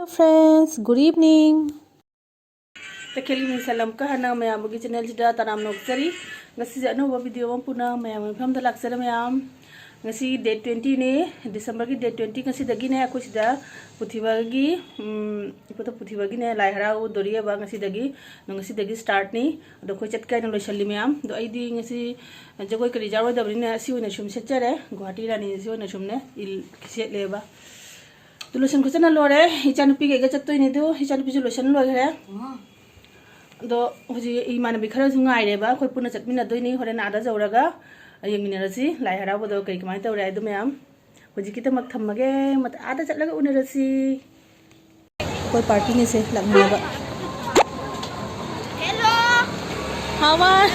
Friends, good evening. Tekeli misalam ka hana mayam bugi channel jida tanam noksari ngasi jano ba video mam puna mayam pham da laksara mayam ngasi date 20 ne December ki date 20 ngasi dagi ne aku sida puthibagi ipoto puthibagi ne lai harau doriya ba ngasi dagi start ni do khoi chat kai no loisali mayam do ai di ngasi jagoi kari jaro da bri ne asi one shum sechere guhati rani si one shum ne il kise leba Tulisan ko sana lore hican pi ga chatto ni do hican pi solution lo gare do hoji iman bi khara junga ire ba khoi puna chatmina doi ni hore na ada jawraga yengmina rasi lai hara bo do kai kamai tawre ai do mayam hoji kita mak thammage mat ada chatlaga unarasi koi party ni se lagna ba hello how are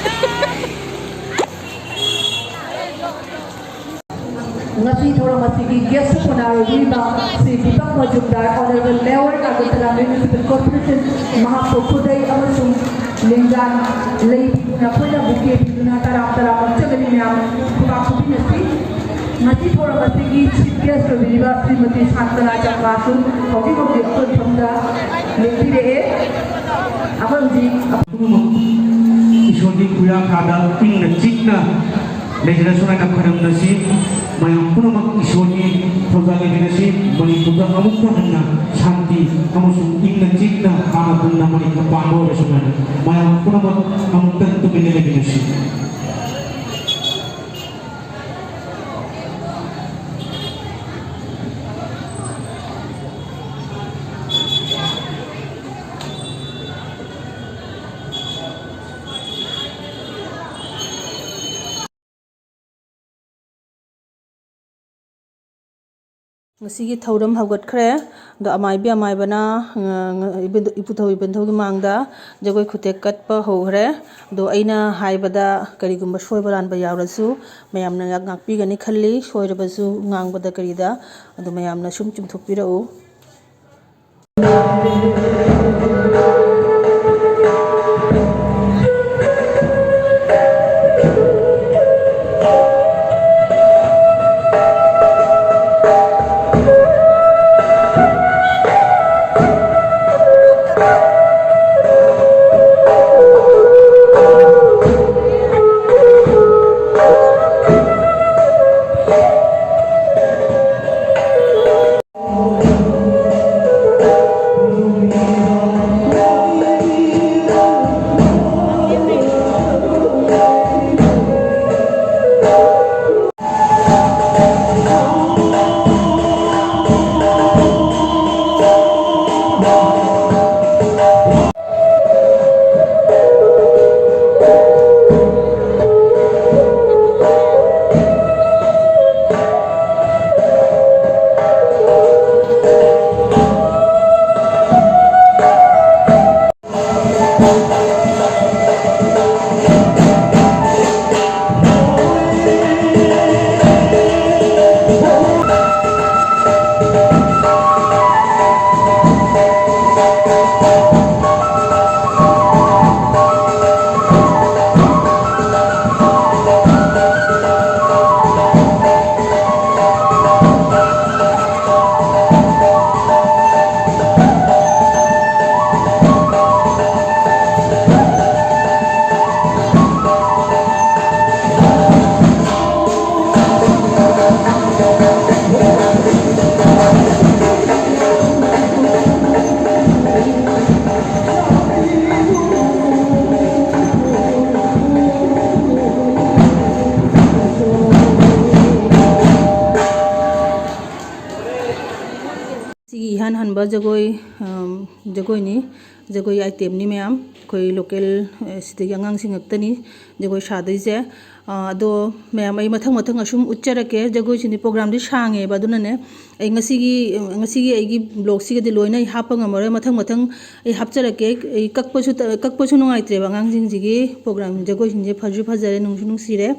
Ngasi thora masigi guest punarodi ba si Deepak Majumdar Honorable Mayor Agartala Municipal Corporation Mahapokudai amasung linggan lei na puna buke na tara magchagani myam kubakubi nasi ngasi thora masigi chief guest robiba Srimati Shantala Chakwasun hoki akon thamda lengire akanji Ishoni kuya kada ing na chikna lejana suna na kharam nasi mayam punamak ishoni prajali binasi mani puja amukta hanna shanti amusung ingna chikna ana punna mani kapamo resumana mayam punamak amukta tu binele binasi ngasi thauram hawgat khre do amai bana iputhau ibandhau gi mangda jagoi khutek katpa hore do aina haibada karigumba soibaran ba yawrasu mayamna ngakpi gani khalli soirabasu ngangbada karida ado mayamna sum chumthokpirau ihan hanba jagoi ni jagoi item ni mayam koi local sidagi angang singaktani jagoi sadai je ado mayam ai mathang asum ucharake jagoi chini program di sange baduna ne ai ngasi ai gi blog si di loina hapa ngamore mathang ai hapcharake ai kakpasu nongai tre bangang jigi program jagoi sinje phajare nungsu sire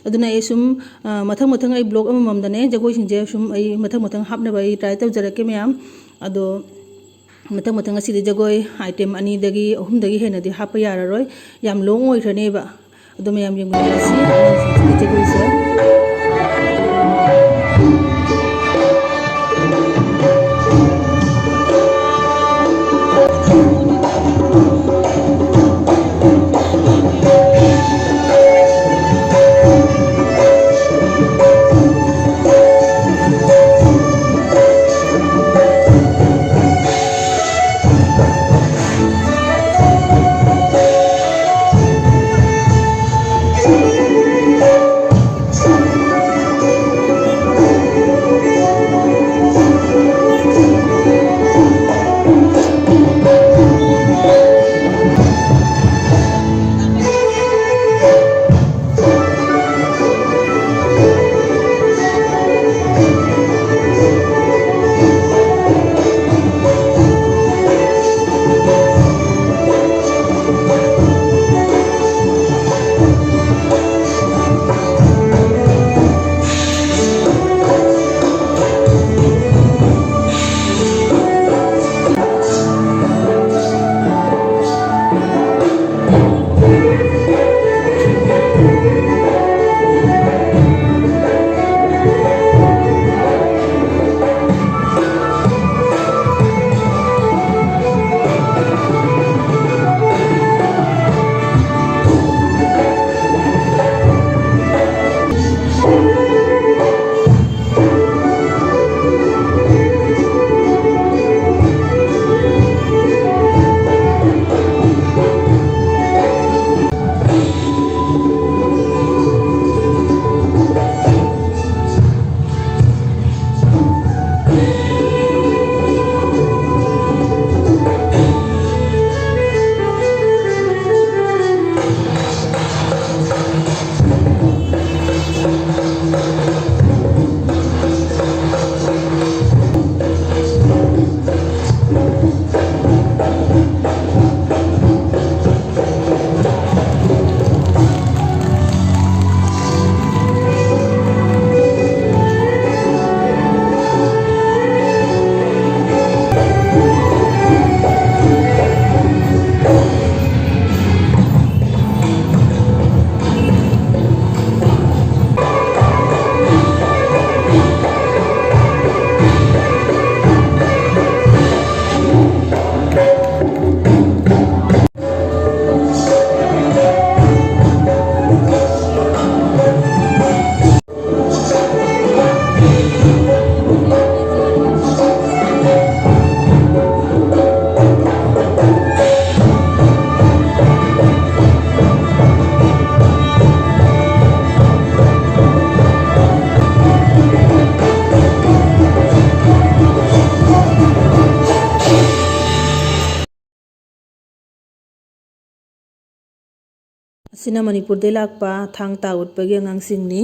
aduna ai sum mathang ai blog amam dane jagoi sinje sum ai mathang hapna bai try taw jarake mayam ado mathang asidi jagoi item ani dagi ahum dagi hena di hapa yararoi yam long oi thrane ba ado mayam yengulasi jagoi se Asina Manipur de lakpa thang ta utpagi angangsingni.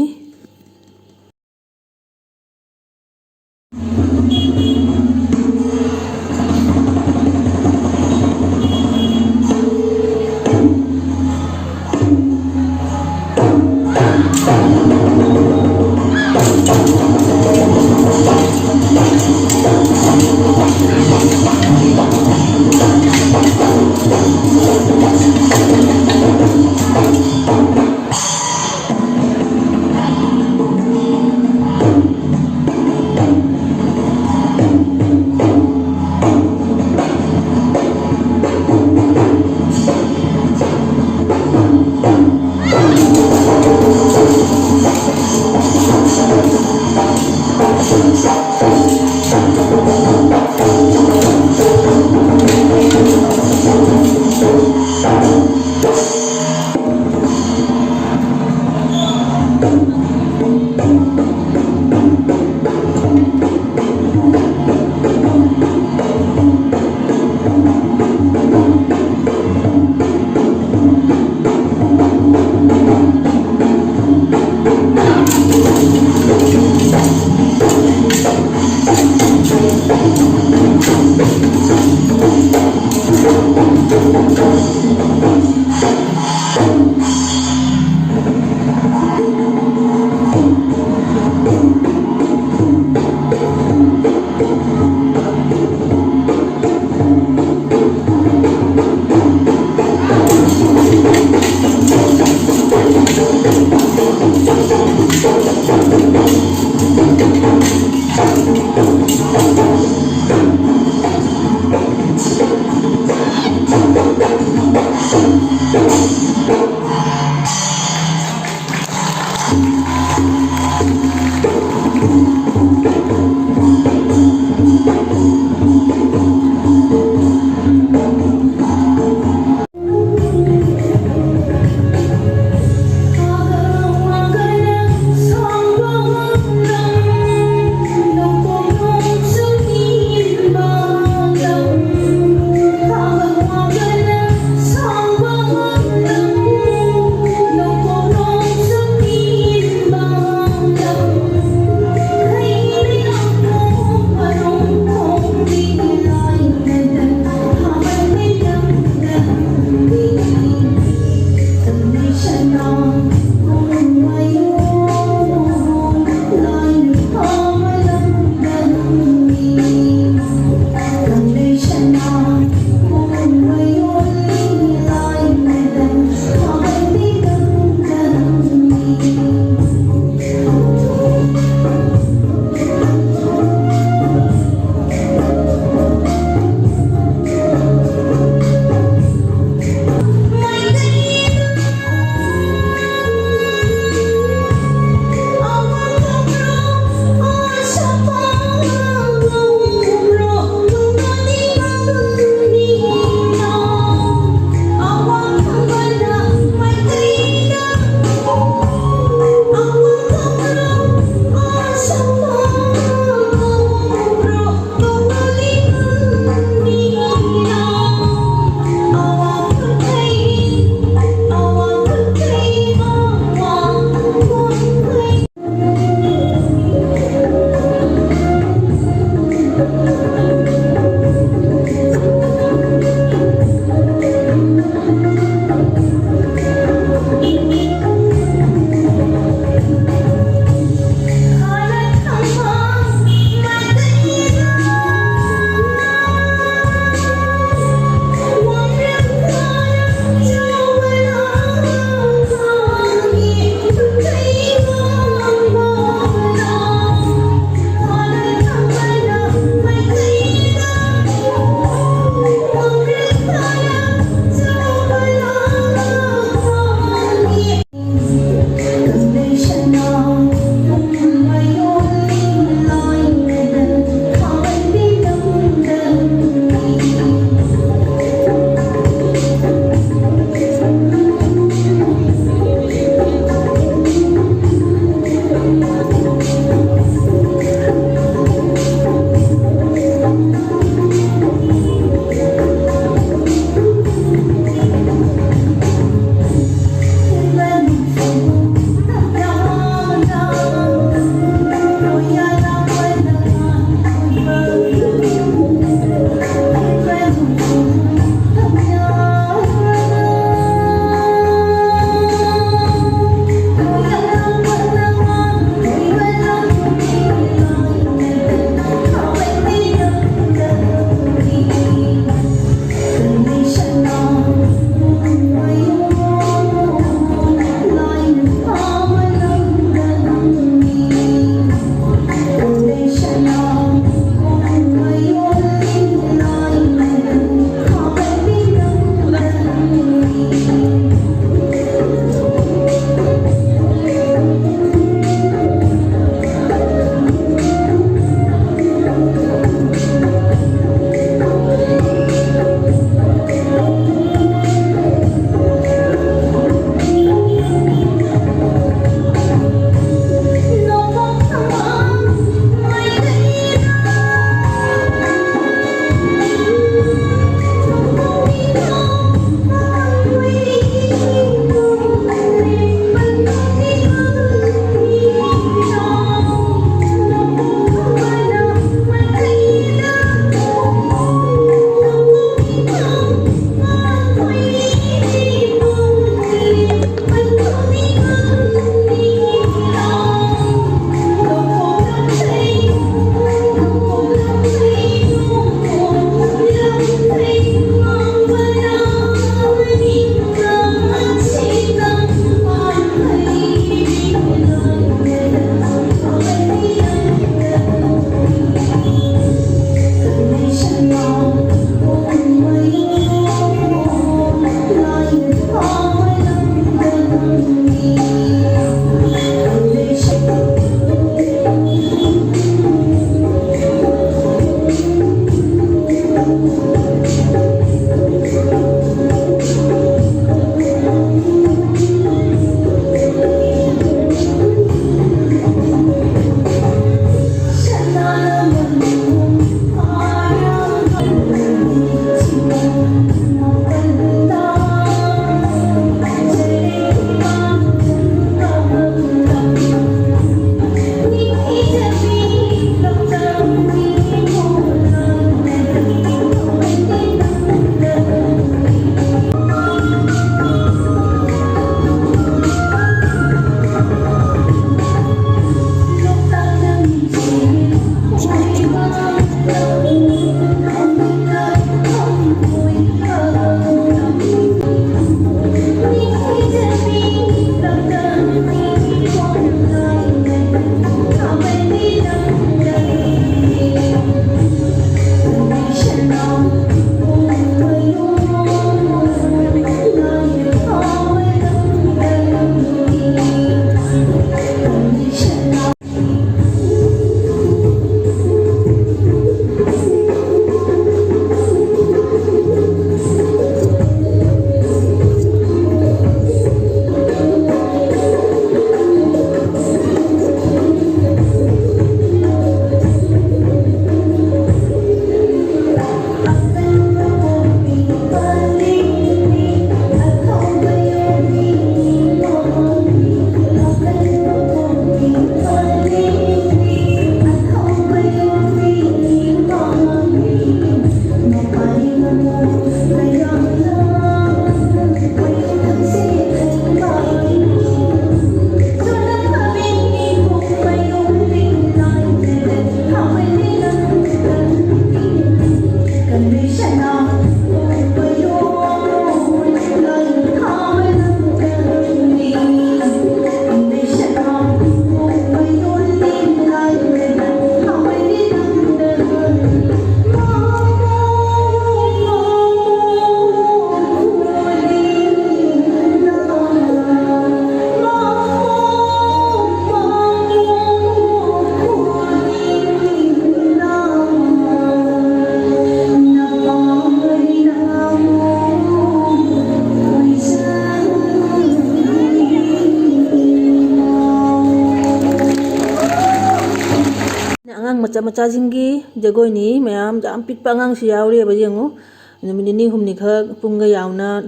macha-machisinggi jagoi ni mayam jam pikpa angang si yauri ba jengu numit nini humni khak pungga yauna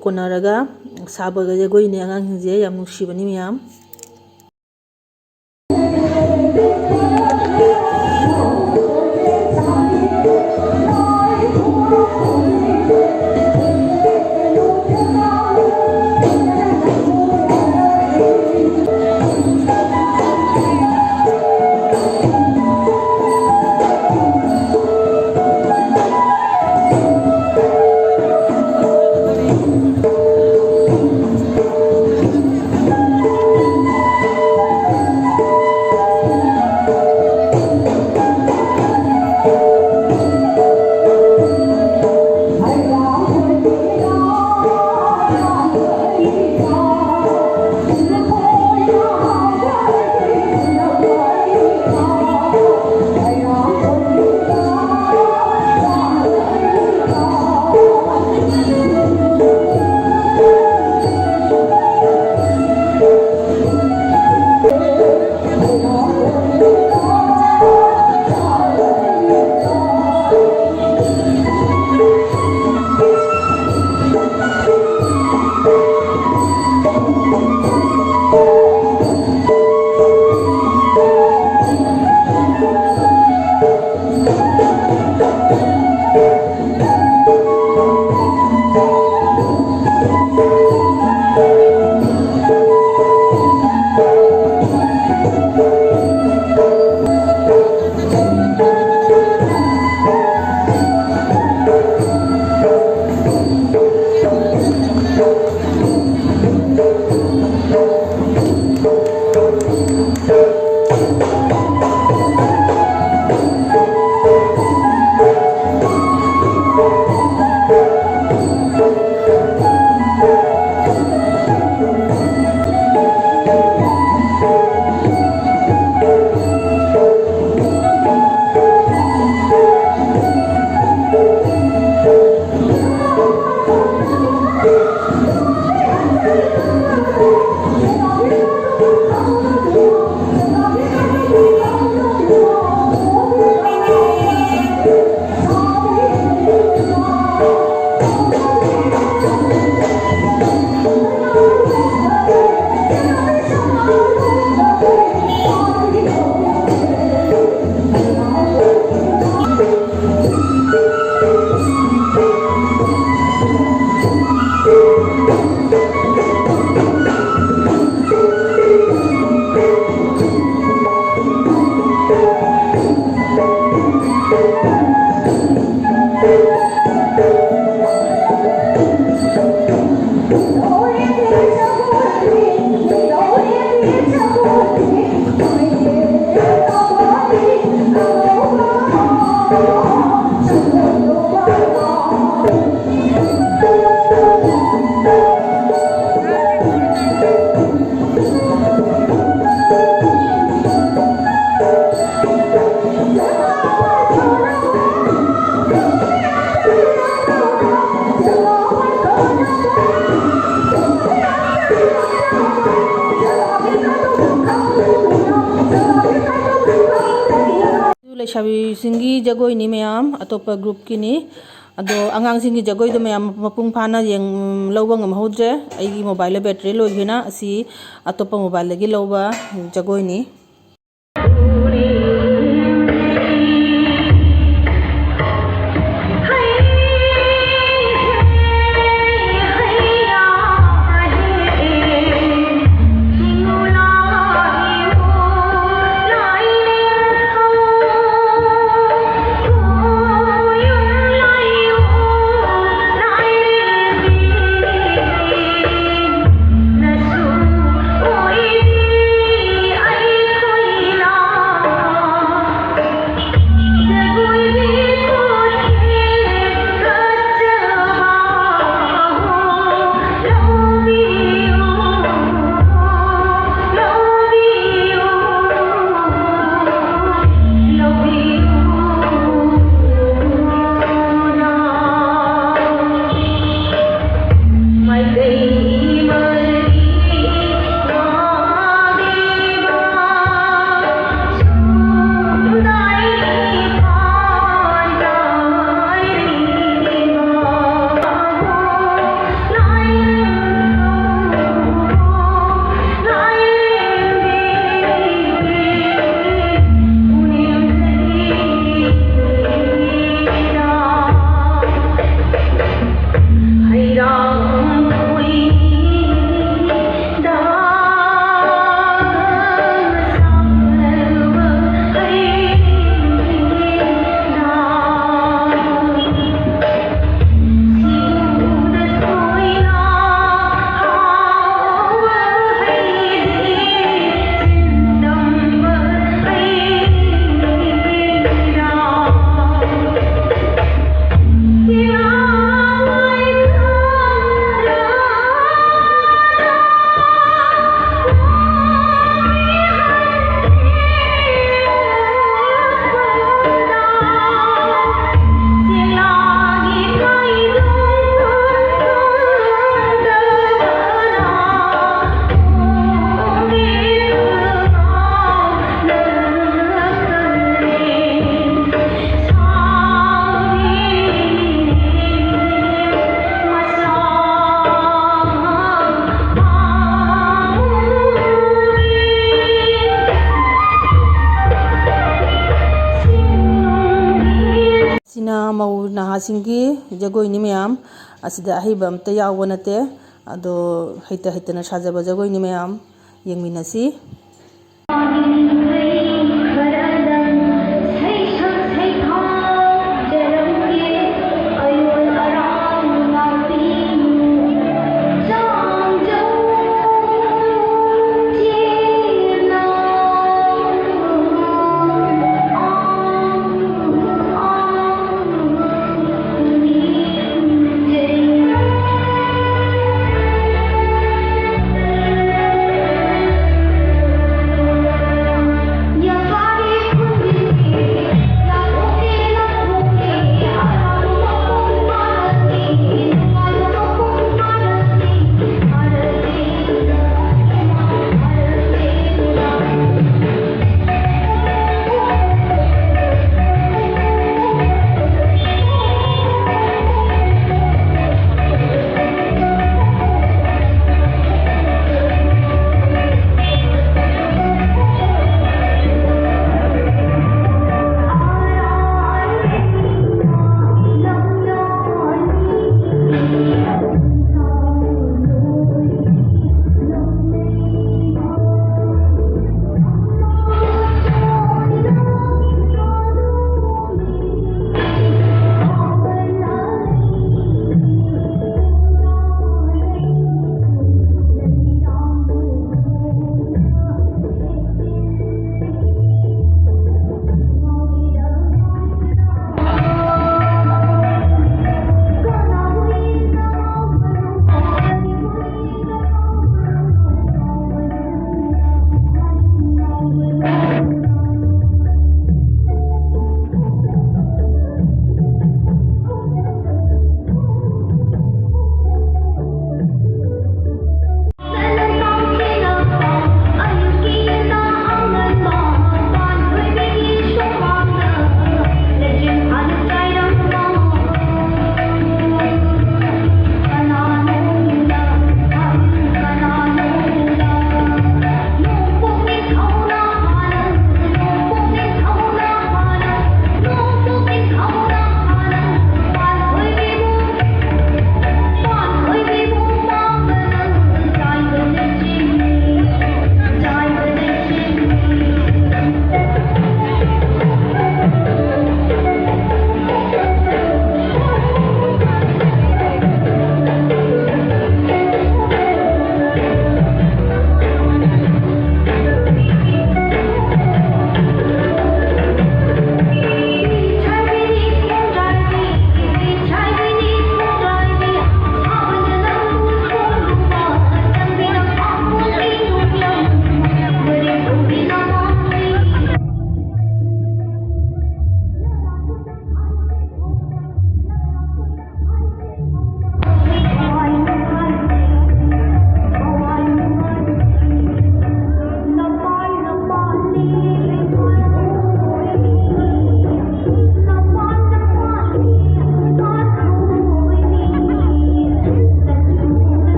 konaraga sabaga jagoi ni angang hingje yam nuksibani mayam. Shabi singi jagoi ni mayam atopa group kini ado angang singi jagoi do mayam mapung phana yang lawba ngam hodre aigi mobile battery loigena asi atopa mobile lagi lawba jagoi ni. Nasu, oi, ai ꯑꯁꯤꯅ ꯃꯧ ꯅꯍꯥꯁꯤꯡꯒꯤ ꯖꯒꯣꯏꯅꯤ ꯃꯌꯥꯝ ꯑꯁꯤꯗ ꯑꯍꯩꯕ ꯑꯝꯇ ꯌꯥꯎꯕ ꯅꯠꯇꯦ ꯑꯗꯣ ꯍꯩꯇꯅ ꯁꯥꯖꯕ ꯖꯒꯣꯏꯅꯤ ꯃꯌꯥꯝ ꯌꯦꯡꯃꯤꯟꯅꯁꯤ